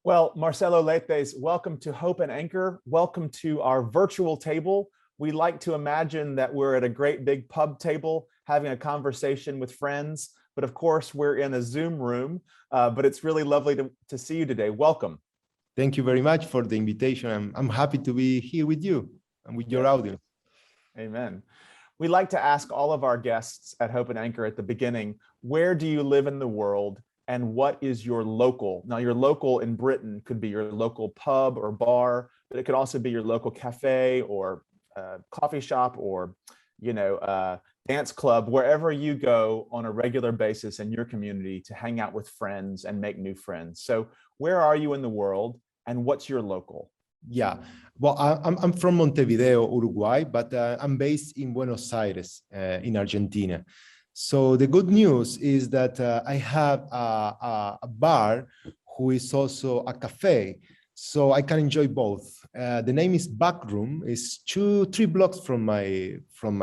Well, Marcelo Leites, welcome to Hope and Anchor. Welcome to our virtual table. We like to imagine that we're at a great big pub table having a conversation with friends, but of course we're in a Zoom room, but it's really lovely to see you today. Welcome. Thank you very much for the invitation. I'm happy to be here with you and with your audience. Amen. We like to ask all of our guests at Hope and Anchor at the beginning, where do you live in the world? And what is your local? Now, your local in Britain could be your local pub or bar, but it could also be your local cafe or coffee shop or, dance club, wherever you go on a regular basis in your community to hang out with friends and make new friends. So where are you in the world and what's your local? Yeah, well, I'm from Montevideo, Uruguay, but I'm based in Buenos Aires, in Argentina. So the good news is that I have a bar who is also a cafe, so I can enjoy both. The name is Backroom. It's 2-3 blocks from my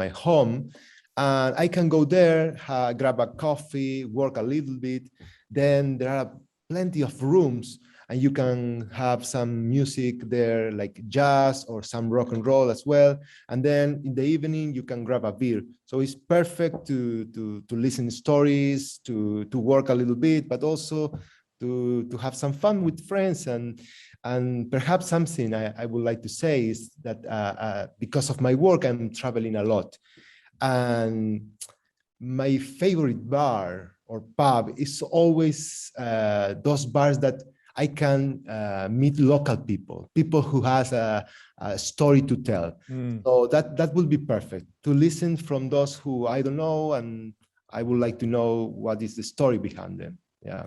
home, and I can go there, grab a coffee, work a little bit. Then there are plenty of rooms, and you can have some music there, like jazz or some rock and roll as well. And then in the evening, you can grab a beer. So it's perfect to listen to stories, to work a little bit, but also to have some fun with friends. And perhaps something I would like to say is that because of my work, I'm traveling a lot. And my favorite bar or pub is always those bars that I can meet local people who has a story to tell. So that will be perfect to listen from those who I don't know, and I would like to know what is the story behind them. Yeah,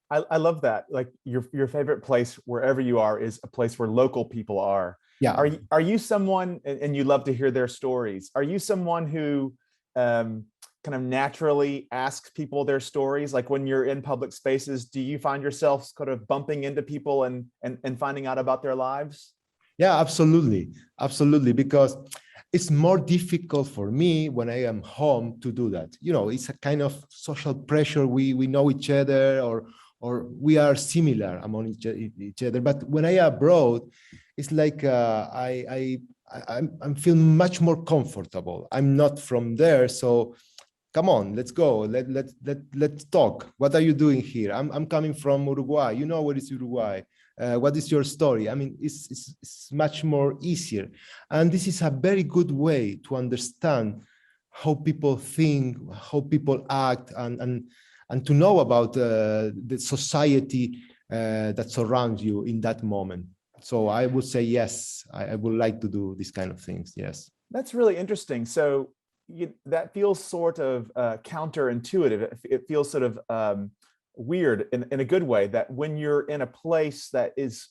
I love that. Like your favorite place wherever you are is a place where local people are. Yeah. Are you someone, and you love to hear their stories? Are you someone who kind of naturally asks people their stories? Like when you're in public spaces, do you find yourself kind of bumping into people and finding out about their lives? Yeah, absolutely, because it's more difficult for me when I am home to do that. It's a kind of social pressure. We know each other, or we are similar among each other. But when I am abroad, it's like I'm feeling much more comfortable. I'm not from there, so come on, let's go. Let's talk. What are you doing here? I'm coming from Uruguay. You know what is Uruguay? What is your story? I mean, it's much more easier. And this is a very good way to understand how people think, how people act, and to know about the society that surrounds you in that moment. So I would say, yes, I would like to do these kind of things. Yes. That's really interesting. So that feels sort of counterintuitive. It feels sort of weird in a good way, that when you're in a place that is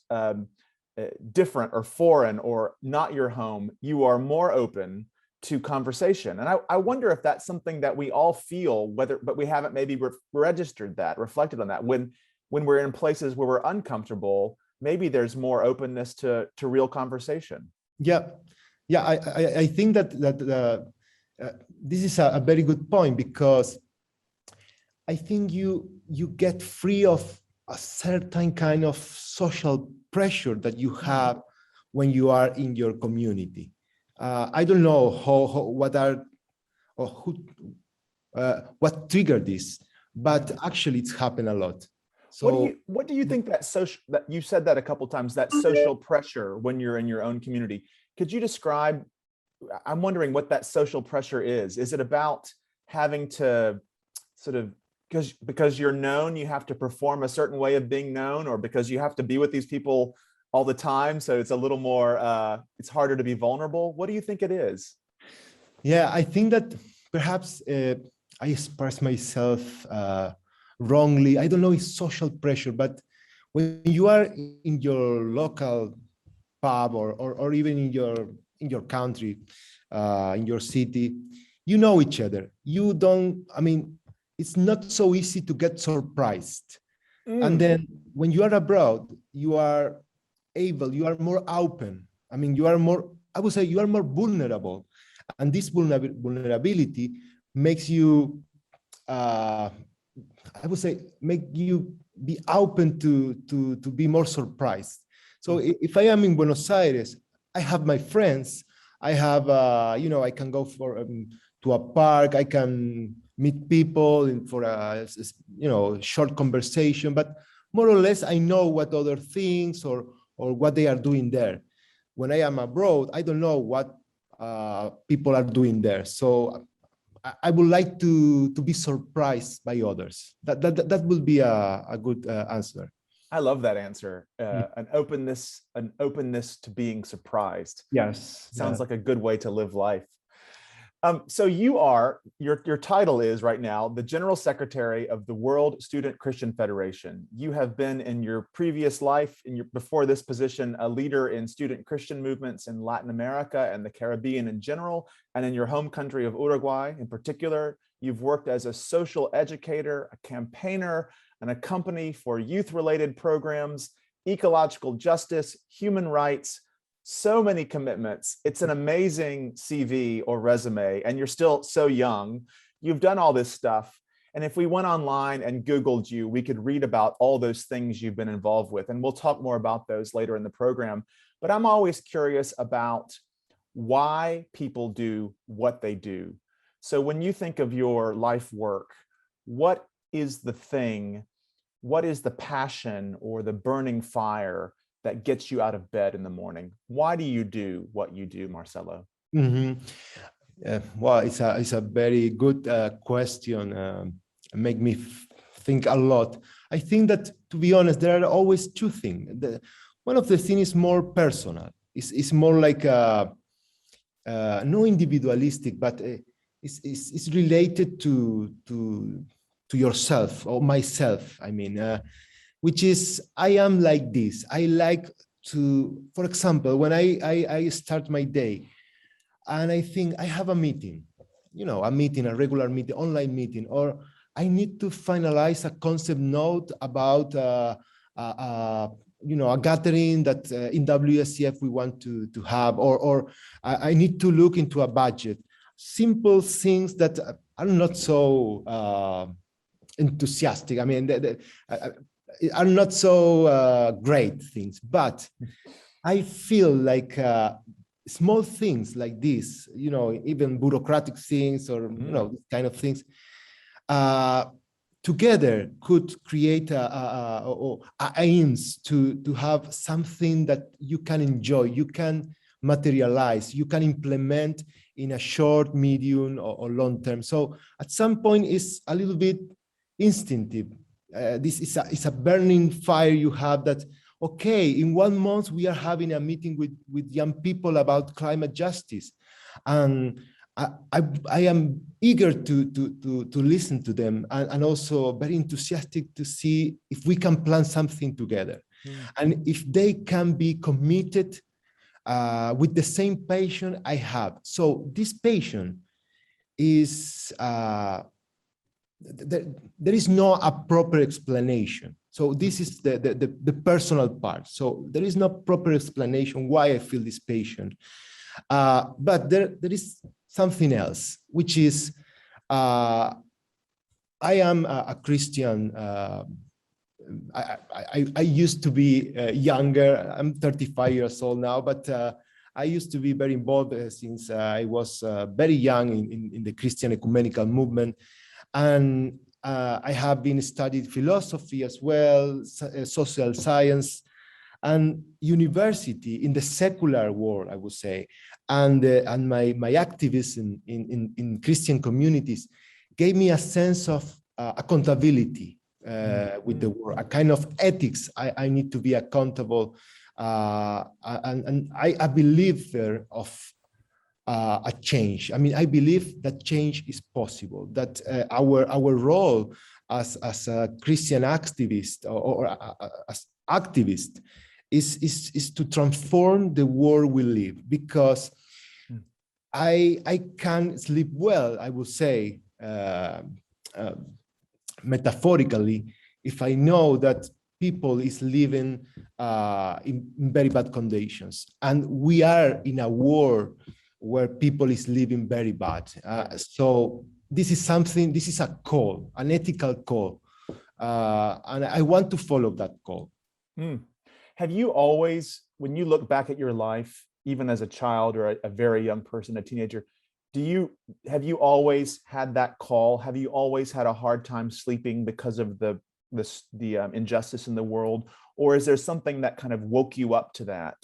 different or foreign or not your home, you are more open to conversation. And I wonder if that's something that we all feel, but we haven't maybe registered that, reflected on that. When we're in places where we're uncomfortable, maybe there's more openness to real conversation. Yeah, I think that this is a very good point, because I think you get free of a certain kind of social pressure that you have when you are in your community. I don't know what triggered this, but actually it's happened a lot. So what do you think that you said that a couple of times, that social pressure when you're in your own community? Could you describe? I'm wondering what that social pressure is. Is it about having to sort of, because you're known, you have to perform a certain way of being known, or because you have to be with these people all the time, so it's a little more, it's harder to be vulnerable? What do you think it is? Yeah, I think that perhaps I express myself wrongly. I don't know, it's social pressure, but when you are in your local pub or even in your country, in your city, you know each other. It's not so easy to get surprised. And then when you are abroad, you are more open. I would say you are more vulnerable. And this vulnerability makes you I would say, make you be open to be more surprised. So if I am in Buenos Aires, I have my friends. I have, I can go to a park. I can meet people for a, short conversation. But more or less, I know what other things or what they are doing there. When I am abroad, I don't know what people are doing there. So I would like to be surprised by others. That will be a good answer. I love that answer. An openness to being surprised. Yes. Sounds like a good way to live life. So your title is right now the General Secretary of the World Student Christian Federation. You have been in your previous life, before this position, a leader in student Christian movements in Latin America and the Caribbean in general, and in your home country of Uruguay in particular. You've worked as a social educator, a campaigner, and a company for youth-related programs, ecological justice, human rights. So many commitments. It's an amazing CV or resume, and you're still so young. You've done all this stuff. And if we went online and Googled you, we could read about all those things you've been involved with. And we'll talk more about those later in the program. But I'm always curious about why people do what they do. So when you think of your life work, what is the thing, what is the passion or the burning fire that gets you out of bed in the morning? Why do you do what you do, Marcelo? Mm-hmm. Well, it's a very good question. Make me think a lot. I think that, to be honest, there are always two things. One of the things is more personal. It's more like no individualistic, but it's related to yourself or myself. I mean. Which is, I am like this. I like to, for example, when I start my day and I think I have a meeting, a regular meeting, online meeting, or I need to finalize a concept note about, a gathering that in WSCF we want to have, or I need to look into a budget. Simple things that are not so enthusiastic. I mean, are not so great things, but I feel like small things like this, even bureaucratic things or this kind of things, together could create aims to have something that you can enjoy, you can materialize, you can implement in a short, medium, or long term. So at some point, it's a little bit instinctive. This is a burning fire you have that, okay, in 1 month we are having a meeting with young people about climate justice. And I am eager to listen to them, and also very enthusiastic to see if we can plan something together. And if they can be committed with the same passion I have. So this passion is, there is no a proper explanation. So this is the personal part. So there is no proper explanation why I feel this passion. But there is something else, which is I am a Christian. I used to be younger. I'm 35 years old now, but I used to be very involved since I was very young in the Christian ecumenical movement. And I have been studied philosophy as well, social science, and university in the secular world, I would say. And my activism in Christian communities gave me a sense of accountability with the world, a kind of ethics. I need to be accountable. And I believe there of a change. I mean, I believe that change is possible, that our role as a Christian activist or as activist is to transform the world we live, because I can sleep well, I would say, metaphorically, if I know that people is living in very bad conditions. And we are in a war where people is living very bad. So this is a call, an ethical call. And I want to follow that call. Have you always, when you look back at your life, even as a child or a very young person, a teenager, have you always had that call? Have you always had a hard time sleeping because of the injustice in the world? Or is there something that kind of woke you up to that?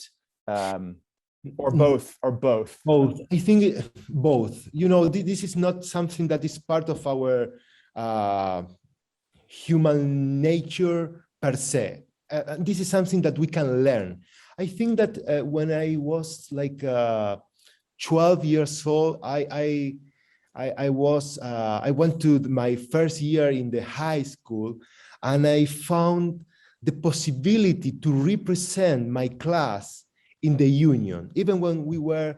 Or both? Both. I think both. You know, this is not something that is part of our human nature per se. This is something that we can learn. I think that when I was like 12 years old, I went to my first year in the high school, and I found the possibility to represent my class in the union, even when we were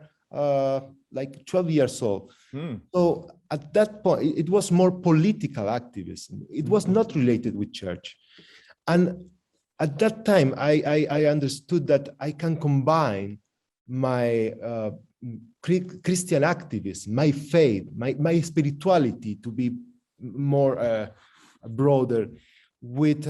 like 12 years old. So at that point, it was more political activism. It was not related with church. And at that time, I understood that I can combine my Christian activism, my faith, my spirituality to be more broader with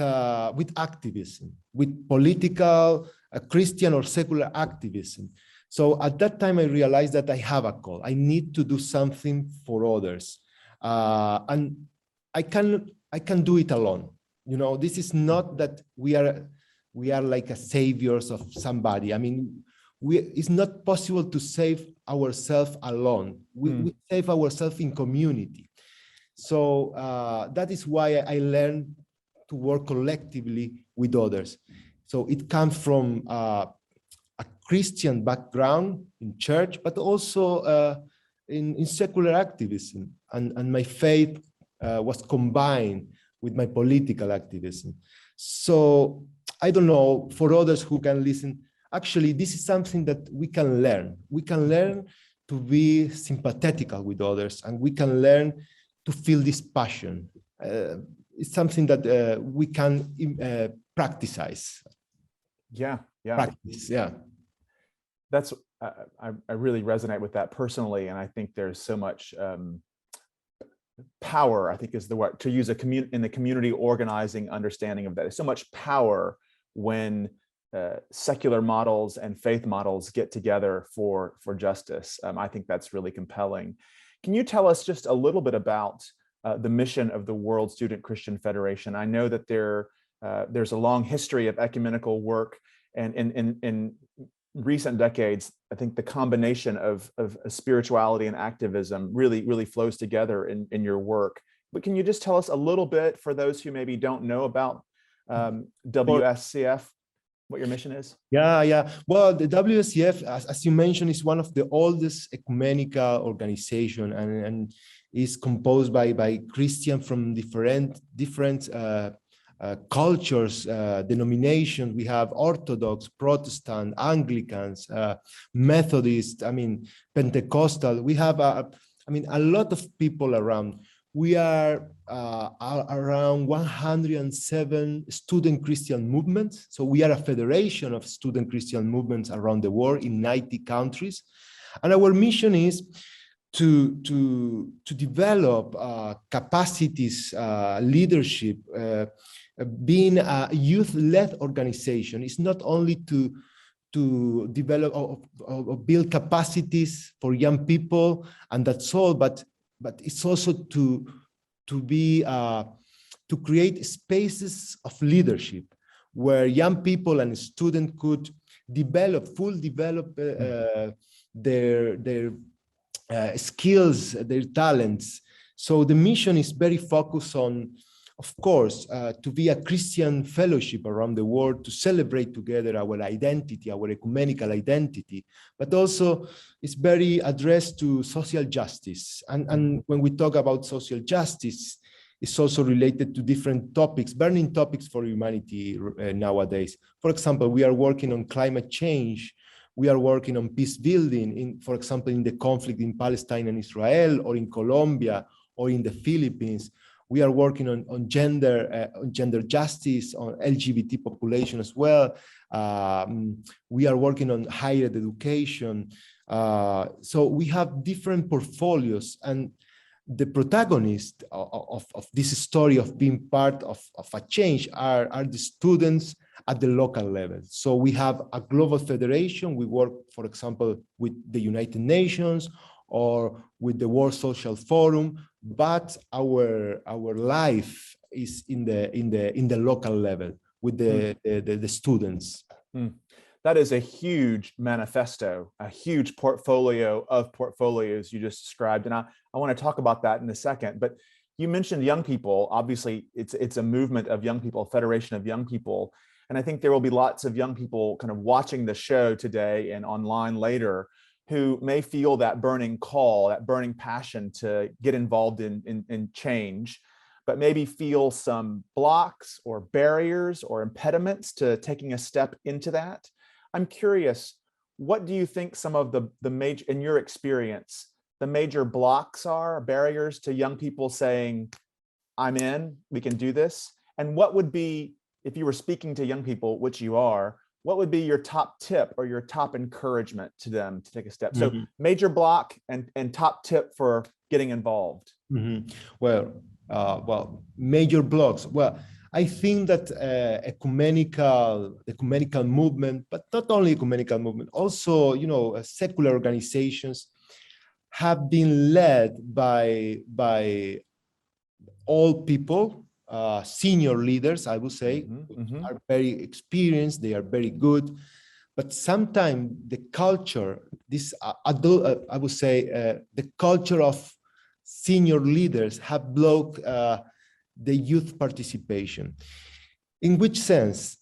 activism, with political, Christian or secular activism. So at that time, I realized that I have a call. I need to do something for others, and I can do it alone. You know, this is not that we are like a saviors of somebody. I mean, it's not possible to save ourselves alone. We save ourselves in community. So that is why I learned to work collectively with others. So it comes from a Christian background in church, but also in secular activism. And my faith was combined with my political activism. So I don't know, for others who can listen, actually, this is something that we can learn. We can learn to be sympathetic with others, and we can learn to feel this passion. It's something that we can practice. Practice, yeah. That's, I really resonate with that personally, and I think there's so much power, I think is the word to use, in the community organizing understanding of that. There's so much power when secular models and faith models get together for justice. I think that's really compelling. Can you tell us just a little bit about the mission of the World Student Christian Federation? I know that there's a long history of ecumenical work, and in recent decades, I think the combination of spirituality and activism really flows together in your work. But can you just tell us a little bit, for those who maybe don't know about WSCF, what your mission is? Yeah. Well, the WSCF, as you mentioned, is one of the oldest ecumenical organization, and is composed by Christians from different cultures, denominations. We have Orthodox, Protestant, Anglicans, Methodist, Pentecostal. We have a lot of people around. We are around 107 student Christian movements. So we are a federation of student Christian movements around the world in 90 countries. And our mission is to develop capacities, leadership. Being a youth-led organization is not only to develop or build capacities for young people, and that's all, but it's also to create spaces of leadership where young people and students could develop their skills, their talents. So the mission is very focused on, of course, to be a Christian fellowship around the world, to celebrate together our identity, our ecumenical identity, but also it's very addressed to social justice. And when we talk about social justice, it's also related to different topics, burning topics for humanity nowadays. For example, we are working on climate change. We are working on peace building, for example, in the conflict in Palestine and Israel, or in Colombia, or in the Philippines. We are working on gender justice, on LGBT population as well. We are working on higher education. So we have different portfolios, and the protagonist of this story of being part of a change are the students at the local level. So we have a global federation. We work, for example, with the United Nations or with the World Social Forum, but our life is in the local level with the students. That is a huge manifesto, a huge portfolio of portfolios you just described. And I want to talk about that in a second. But you mentioned young people. Obviously, it's a movement of young people, a federation of young people. And I think there will be lots of young people kind of watching the show today and online later who may feel that burning call, that burning passion to get involved in change, but maybe feel some blocks or barriers or impediments to taking a step into that. I'm curious, what do you think some of the major, in your experience, the major blocks are, barriers to young people saying, I'm in, we can do this? And what would be, if you were speaking to young people, which you are, what would be your top tip or your top encouragement to them to take a step? So major block and top tip for getting involved. Well, major blocks. Well, I think that ecumenical movement, but not only ecumenical movement, also, secular organizations have been led by all people, senior leaders, I would say, are very experienced, they are very good, but sometimes the culture, I would say, the culture of senior leaders have blocked the youth participation. In which sense?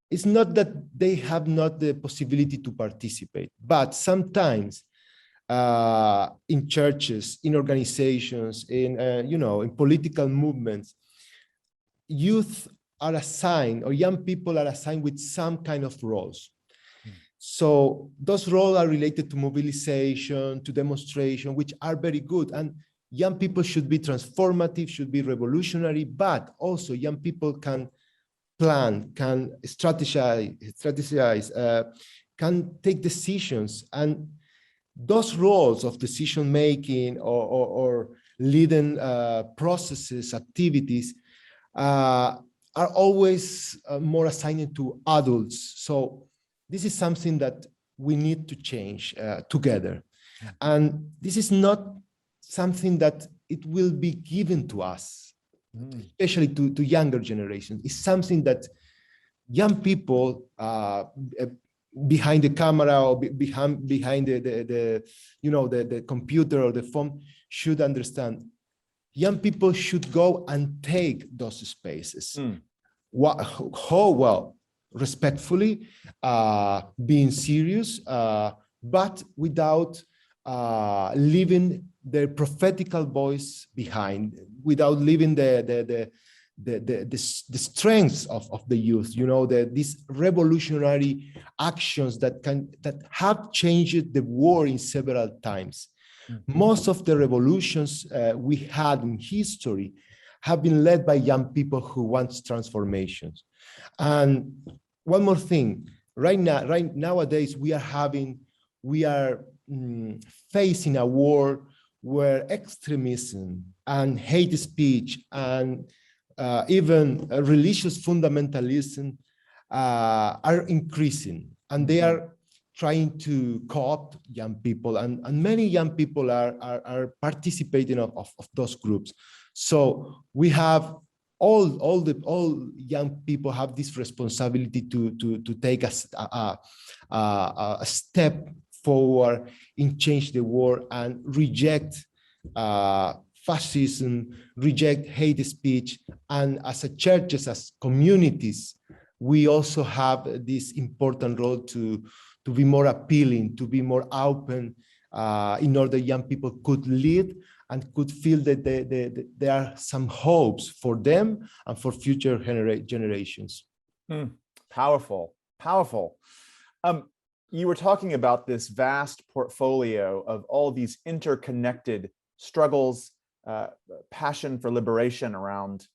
It's not that they have not the possibility to participate, but sometimes in churches, in organizations, in political movements, youth are assigned, or young people are assigned with some kind of roles. So those roles are related to mobilization, to demonstration, which are very good. And young people should be transformative, should be revolutionary, but also young people can plan, can strategize, can take decisions. And those roles of decision-making or leading processes, activities, are always more assigned to adults. So this is something that we need to change together. And this is not something that it will be given to us, especially to younger generations. It's something that young people behind the camera or behind the computer or the phone should understand. Young people should go and take those spaces. How well? Respectfully, being serious, but without leaving their prophetical voice behind, without leaving the strengths of the youth, these revolutionary actions that have changed the world in several times. Most of the revolutions we had in history have been led by young people who want transformations. And one more thing, nowadays we are facing a world where extremism and hate speech and even religious fundamentalism are increasing, and they are trying to co-opt young people, and many young people are participating of those groups. So we have all young people have this responsibility to take a step forward in change the world and reject fascism, reject hate speech. And as a churches, as communities, we also have this important role to be more appealing, to be more open, in order young people could lead and could feel that there are some hopes for them and for future generations. Powerful, powerful. You were talking about this vast portfolio of all these interconnected struggles, passion for liberation around,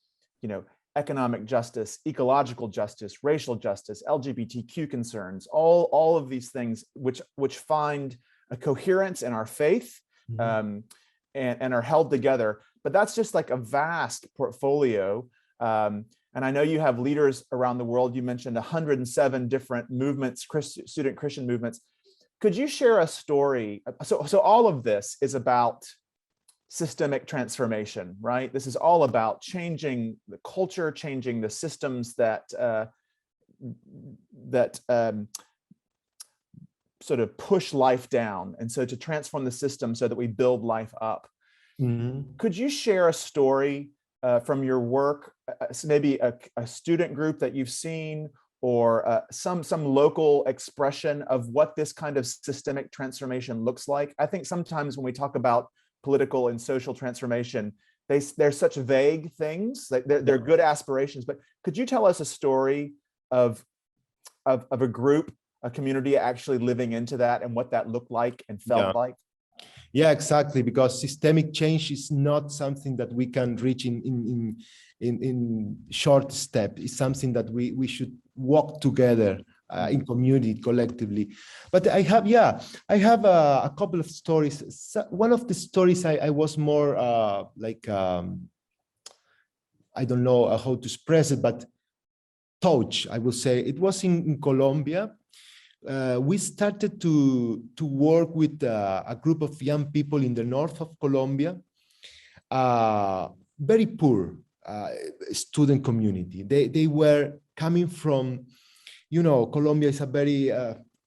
economic justice, ecological justice, racial justice, LGBTQ concerns, all of these things which find a coherence in our faith, and are held together. But that's just like a vast portfolio. And I know you have leaders around the world. You mentioned 107 different movements, student Christian movements. Could you share a story? So all of this is about systemic transformation, right? This is all about changing the culture, changing the systems that sort of push life down. And so to transform the system so that we build life up. Could you share a story from your work, maybe a student group that you've seen, or some local expression of what this kind of systemic transformation looks like? I think sometimes when we talk about political and social transformation, they're such vague things. They're good aspirations, but could you tell us a story of a group, a community actually living into that, and what that looked like and felt like? Yeah, exactly. Because systemic change is not something that we can reach in short steps. It's something that we should walk together in community, collectively. But I have a couple of stories. So one of the stories I was more I don't know how to express it, but touch, I will say. It was in Colombia. We started to work with a group of young people in the north of Colombia, very poor student community. They were coming from, Colombia is a very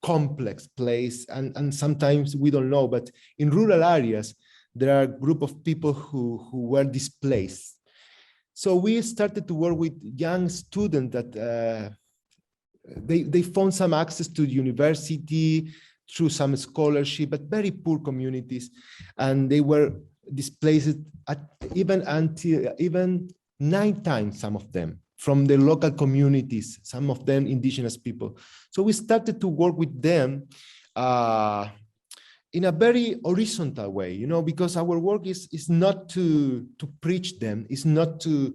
complex place, and sometimes we don't know, but in rural areas, there are a group of people who were displaced. So we started to work with young students that they found some access to the university through some scholarship, but very poor communities, and they were displaced even 9 times, some of them, from the local communities, some of them indigenous people. So we started to work with them in a very horizontal way, because our work is not to preach them, it's not to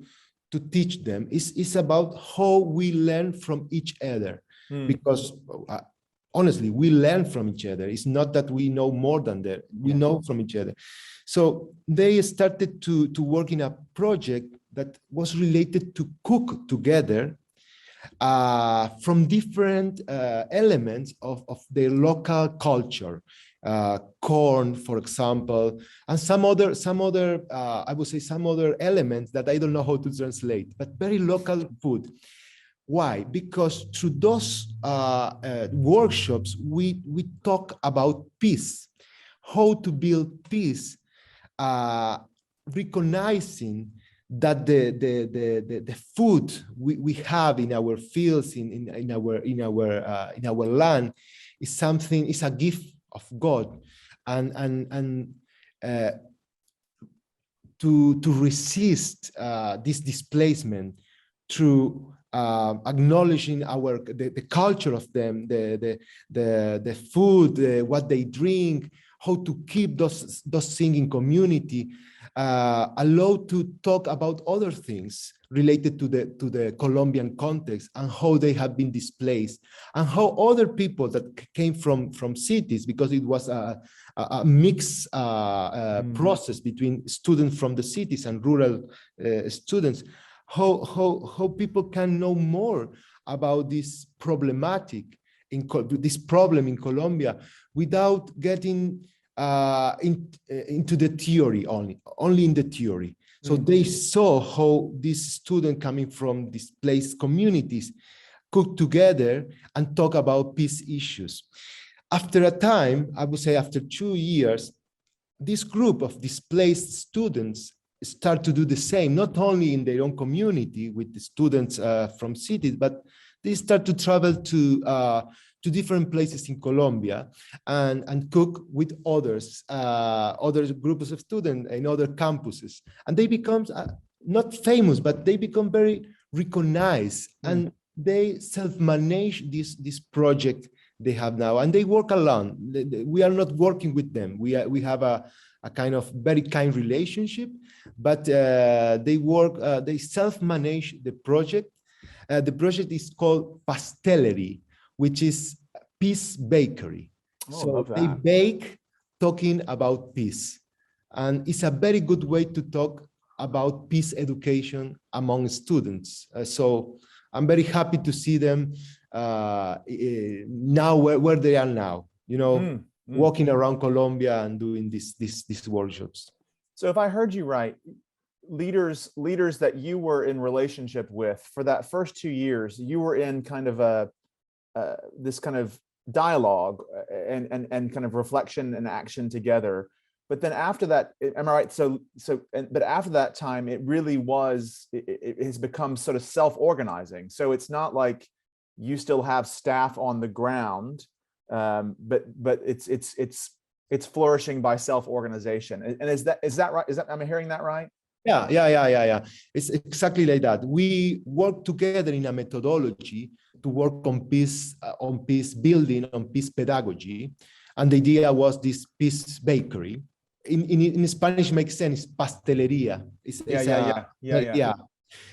teach them. It's about how we learn from each other, because honestly, we learn from each other. It's not that we know more than that. We know from each other. So they started to work in a project that was related to cook together from different elements of their local culture. Corn, for example, and some other I would say some other elements that I don't know how to translate, but very local food. Why? Because through those workshops, we talk about peace, how to build peace, recognizing that the food we have in our fields, in our land, is a gift of God, and to resist this displacement through acknowledging the culture of them, the food, what they drink, how to keep those things in community, allowed to talk about other things related to the Colombian context and how they have been displaced, and how other people that came from cities, because it was a mixed process between students from the cities and rural students, how people can know more about this this problem in Colombia without getting into the theory only in the theory. So they saw how these students coming from displaced communities could together and talk about peace issues. After a time, I would say after 2 years, this group of displaced students start to do the same, not only in their own community with the students from cities, but they start to travel to different places in Colombia and cook with others, other groups of students in other campuses. And they become not famous, but they become very recognized, and they self-manage this project they have now, and they work alone. We are not working with them. We have a kind of very kind relationship, but they self-manage the project. The project is called Pastelery, which is Peace Bakery. Oh, so love they that. bake talking about peace. And it's a very good way to talk about peace education among students. So I'm very happy to see them now where they are now, walking around Colombia and doing these workshops. So if I heard you right, leaders that you were in relationship with for that first 2 years, you were in kind of this kind of dialogue and kind of reflection and action together. But then after that, am I right? But after that time, it really was, it has become sort of self-organizing. So it's not like you still have staff on the ground, but it's flourishing by self-organization. And is that right? Am I hearing that right? Yeah. It's exactly like that. We work together in a methodology to work on peace building, on peace pedagogy. And the idea was this peace bakery. In Spanish makes sense, pastelería. Yeah.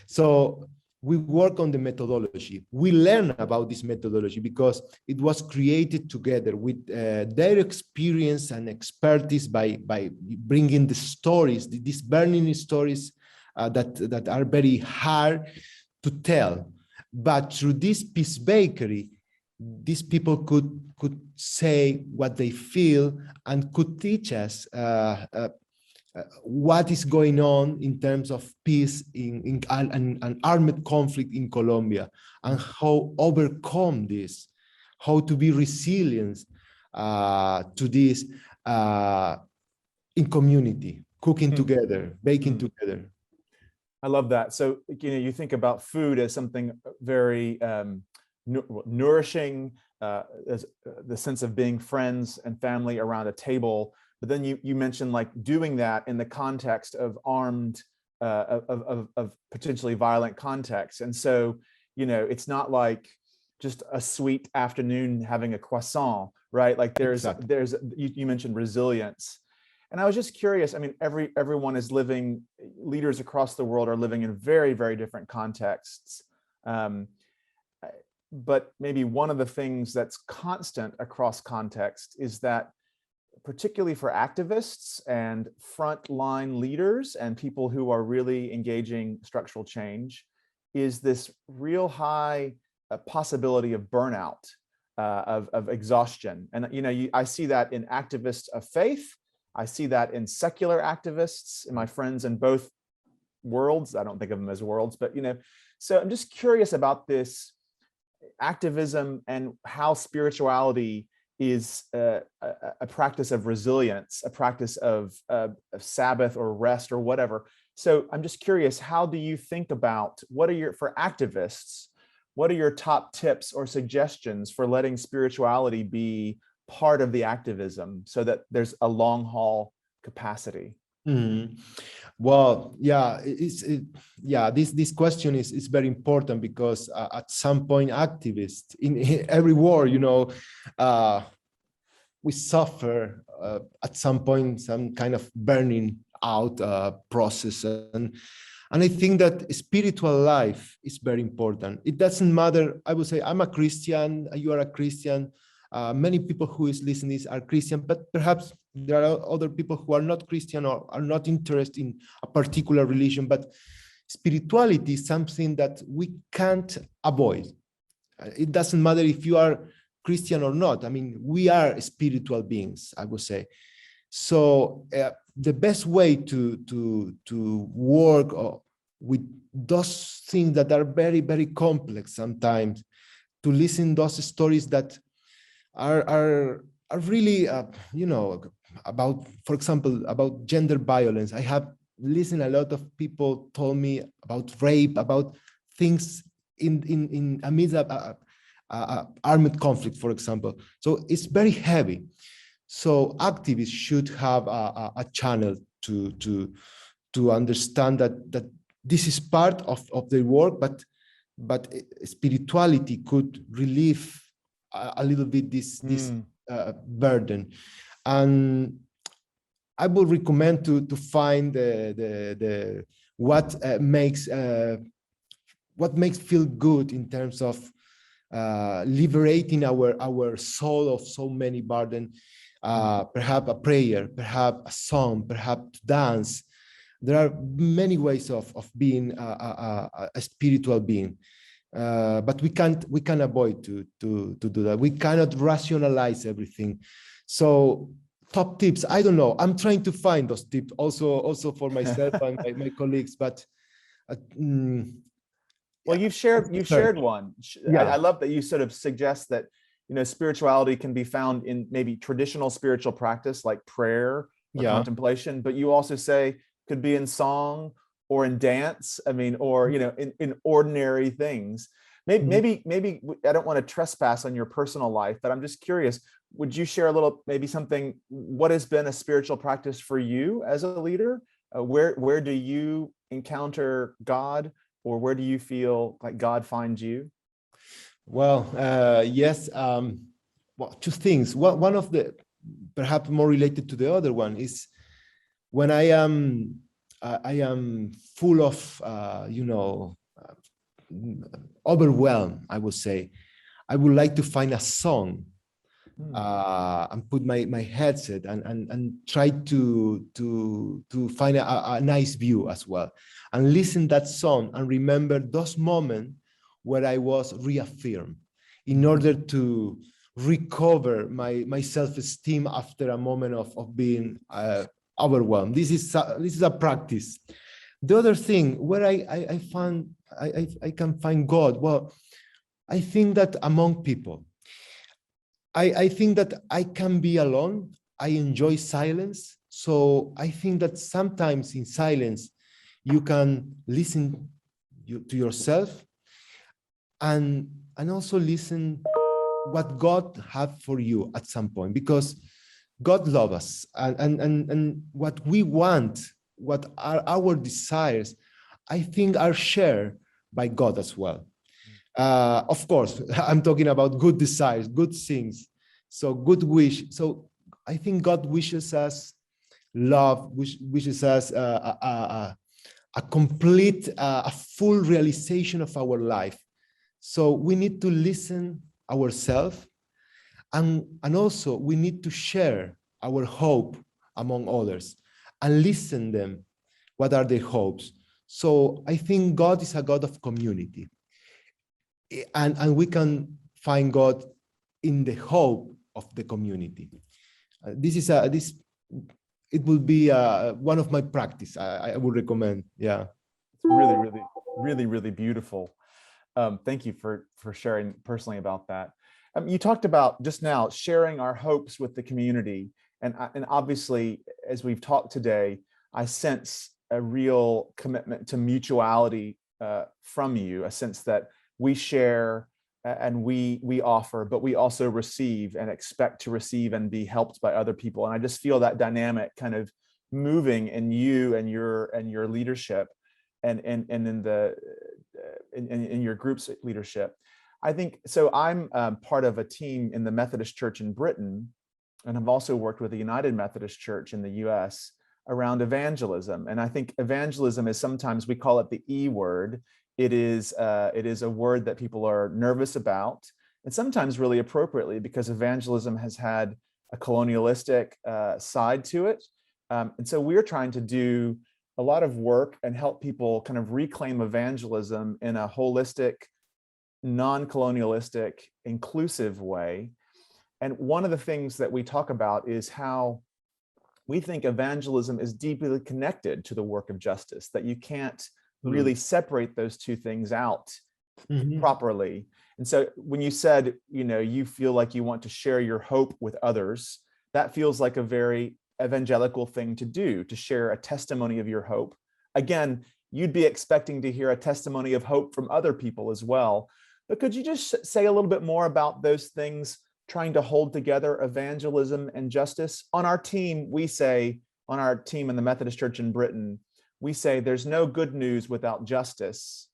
So we work on the methodology. We learn about this methodology because it was created together with their experience and expertise by bringing the stories, these burning stories that are very hard to tell. But through this peace bakery, these people could say what they feel and could teach us what is going on in terms of peace in an armed conflict in Colombia, and how overcome this, how to be resilient to this in community, cooking together, baking together. I love that. So, you think about food as something very nourishing, as the sense of being friends and family around a table. But then you mentioned like doing that in the context of armed, of potentially violent context. And so, it's not like just a sweet afternoon having a croissant, right? Like you mentioned resilience. And I was just curious, I mean, everyone is living, leaders across the world are living in very, very different contexts. But maybe one of the things that's constant across context is that, particularly for activists and frontline leaders and people who are really engaging structural change, is this real high possibility of burnout, of exhaustion. And I see that in activists of faith. I see that in secular activists, in my friends in both worlds. I don't think of them as worlds, but so I'm just curious about this activism and how spirituality is a practice of resilience, a practice of Sabbath or rest or whatever. So I'm just curious, how do you think about, for activists, what are your top tips or suggestions for letting spirituality be part of the activism so that there's a long haul capacity? Well, yeah, this question is very important because at some point, activists in every war, we suffer at some point some kind of burning out process, and I think that spiritual life is very important. It doesn't matter. I would say I'm a Christian, you are a Christian. Many people who is listening are Christian, but perhaps there are other people who are not Christian or are not interested in a particular religion, but spirituality is something that we can't avoid. It doesn't matter if you are Christian or not. I mean, we are spiritual beings, I would say. So the best way to work with those things that are very, very complex sometimes, to listen those stories that are really, about, for example, about gender violence. I have listened, a lot of people told me about rape, about things in amidst armed conflict, for example. So it's very heavy. So activists should have a channel to understand that this is part of their work, but spirituality could relieve a little bit this burden. And I would recommend to find the what makes feel good in terms of liberating our soul of so many burden. perhaps a prayer, perhaps a song, perhaps dance. There are many ways of being a spiritual being. But we can't avoid to do that. We cannot rationalize everything. So top tips, I don't know. I'm trying to find those tips also for myself and my colleagues, but well, you've shared one. Yeah. I love that you sort of suggest that, spirituality can be found in maybe traditional spiritual practice like prayer or contemplation, but you also say could be in song or in dance. I mean, or, in ordinary things. Maybe I don't want to trespass on your personal life, but I'm just curious, would you share a little, maybe something, what has been a spiritual practice for you as a leader? Where do you encounter God, or where do you feel like God finds you? Well, yes. Well, two things. One of the, perhaps more related to the other one, is when I am full of, overwhelmed, I would say. I would like to find a song and put my headset and try to find a nice view as well, and listen that song and remember those moments where I was reaffirmed, in order to recover my self-esteem after a moment of being overwhelmed. This is a practice. The other thing where I can find God, well, I think that among people, I think that I can be alone. I enjoy silence. So I think that sometimes in silence, you can listen to yourself and also listen what God had for you at some point, because God loves us, and what we want, what are our desires, I think are shared by God as well. Of course, I'm talking about good desires, good things, so good wish. So I think God wishes us love, wishes us a complete, a full realization of our life. So we need to listen ourselves, and also we need to share our hope among others and listen them. What are their hopes? So I think God is a God of community. And we can find God in the hope of the community. It will be one of my practice. I would recommend. Yeah, it's really, really, really beautiful. Thank you for sharing personally about that. You talked about just now sharing our hopes with the community, and obviously, as we've talked today, I sense a real commitment to mutuality from you, a sense that we share and we offer, but we also receive and expect to receive and be helped by other people. And I just feel that dynamic kind of moving in you and your leadership, and in your group's leadership. I think so. I'm part of a team in the Methodist Church in Britain, and I've also worked with the United Methodist Church in the US around evangelism. And I think evangelism is, sometimes we call it the E word. It is a word that people are nervous about, and sometimes really appropriately, because evangelism has had a colonialistic side to it. And so we're trying to do a lot of work and help people kind of reclaim evangelism in a holistic, non-colonialistic, inclusive way. And one of the things that we talk about is how we think evangelism is deeply connected to the work of justice, that you can't really separate those two things out properly. And so when you said, you feel like you want to share your hope with others, that feels like a very evangelical thing to do, to share a testimony of your hope. Again, you'd be expecting to hear a testimony of hope from other people as well. But could you just say a little bit more about those things, trying to hold together evangelism and justice? On our team, we say, on our team in the Methodist Church in Britain, we say there's no good news without justice,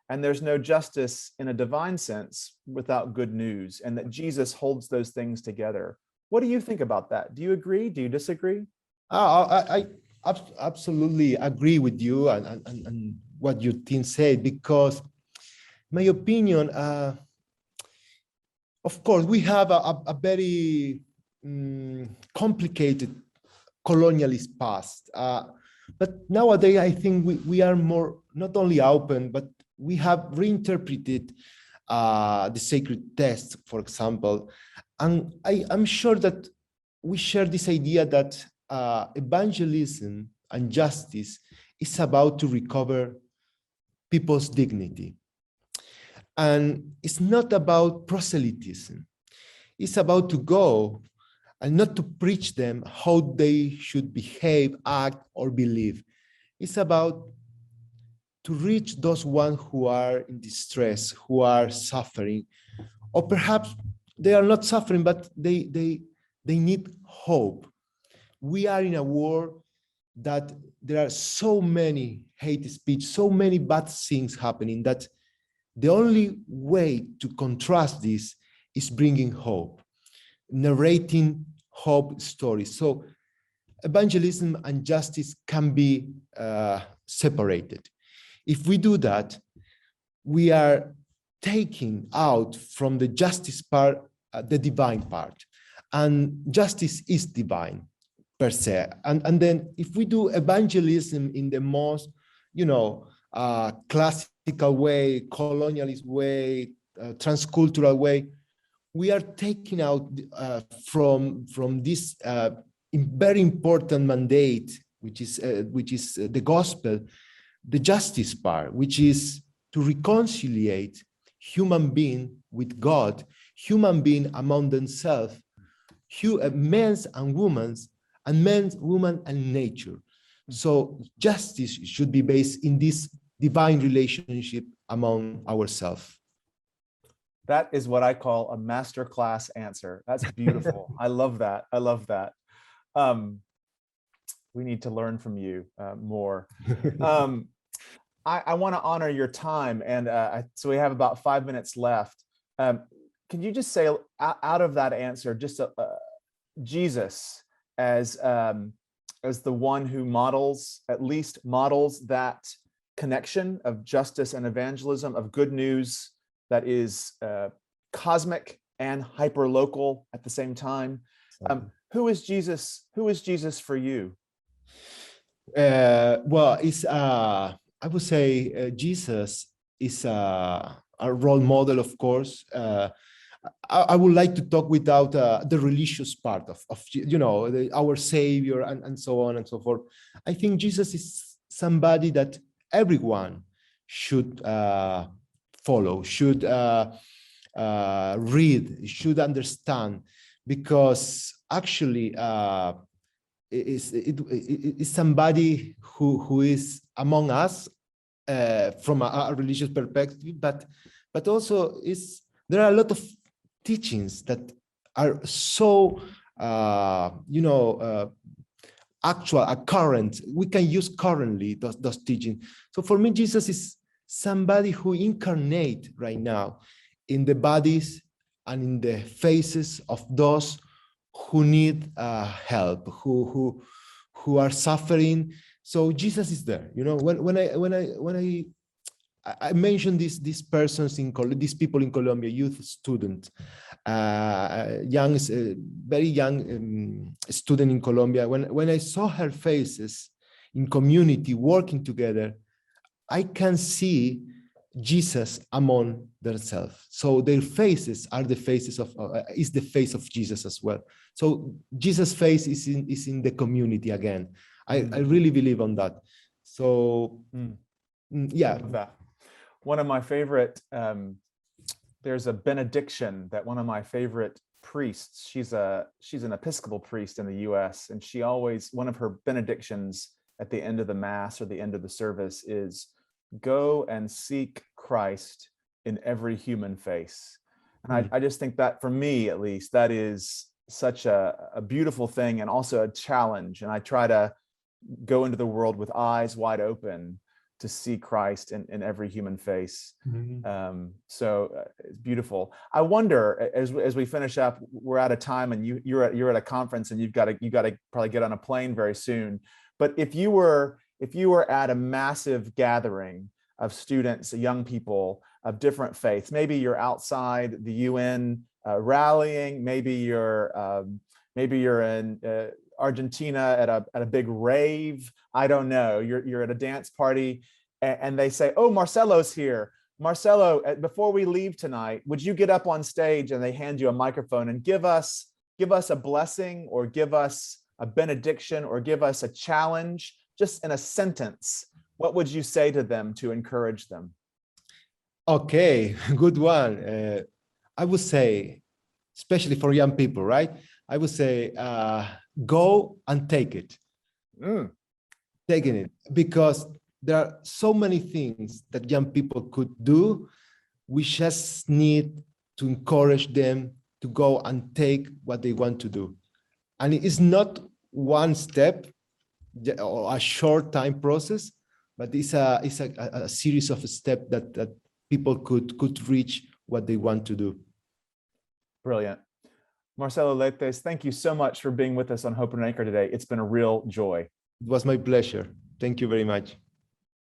and there's no justice in a divine sense without good news, and that Jesus holds those things together. What do you think about that? Do you agree? Do you disagree? I absolutely agree with you and what your team said, because my opinion, of course, we have a very complicated colonialist past. But nowadays, I think we are more not only open, but we have reinterpreted the sacred text, for example. And I'm sure that we share this idea that evangelism and justice is about to recover people's dignity. And it's not about proselytism. It's about to go and not to preach them how they should behave, act, or believe. It's about to reach those ones who are in distress, who are suffering, or perhaps they are not suffering, but they need hope. We are in a world that there are so many hate speech, so many bad things happening, that the only way to contrast this is bringing hope, narrating hope stories. So evangelism and justice can be separated. If we do that, we are taking out from the justice part the divine part, and justice is divine per se. And then if we do evangelism in the most, classical way, colonialist way, transcultural way, we are taking out from this very important mandate, which is the gospel, the justice part, which is to reconciliate human being with God, human being among themselves, men and women, and men, women, and nature. So justice should be based in this divine relationship among ourselves. That is what I call a masterclass answer. That's beautiful. I love that. I love that. We need to learn from you more. I want to honor your time, and so we have about 5 minutes left. Can you just say, out of that answer, just Jesus as the one who at least models that connection of justice and evangelism, of good news that is cosmic and hyperlocal at the same time? Who is Jesus? Who is Jesus for you? Well, it's I would say Jesus is a role model, of course. I would like to talk without the religious part of our Savior and so on and so forth. I think Jesus is somebody that everyone should follow, should read, should understand, because actually is somebody who is among us from a religious perspective, but also there are a lot of teachings that are so actual, current. We can use currently those teachings. So for me, Jesus is somebody who incarnate right now in the bodies and in the faces of those who need help, who are suffering. So Jesus is there. When I mentioned these persons these people in Colombia, youth student, very young student in Colombia. When I saw her faces in community working together, I can see Jesus among themselves. So their faces are the faces of is the face of Jesus as well. So Jesus' face is in the community again. I really believe on that. So yeah. That. One of my favorite, there's a benediction that one of my favorite priests, she's an Episcopal priest in the US, and one of her benedictions at the end of the Mass or the end of the service is, "Go and seek Christ in every human face." And I just think that, for me at least, that is such a beautiful thing, and also a challenge. And I try to go into the world with eyes wide open to see Christ in every human face. So it's beautiful. I wonder, as we finish up, we're out of time, and you're at a conference, and you got to probably get on a plane very soon. But if you were at a massive gathering of students, young people of different faiths, maybe you're outside the UN rallying, maybe you're maybe you're in Argentina at a big rave. I don't know. You're at a dance party, and they say, "Oh, Marcelo's here. Marcelo, before we leave tonight, would you get up on stage?" And they hand you a microphone and give us a blessing, or give us a benediction, or give us a challenge, just in a sentence. What would you say to them to encourage them? Okay, good one. I would say, especially for young people, right? I would say, go and take it. Taking it, because there are so many things that young people could do. We just need to encourage them to go and take what they want to do. And it's not one step or a short time process, but it's a series of steps that people could reach what they want to do. Brilliant. Marcelo Leites, thank you so much for being with us on Hope and Anchor today. It's been a real joy. It was my pleasure. Thank you very much.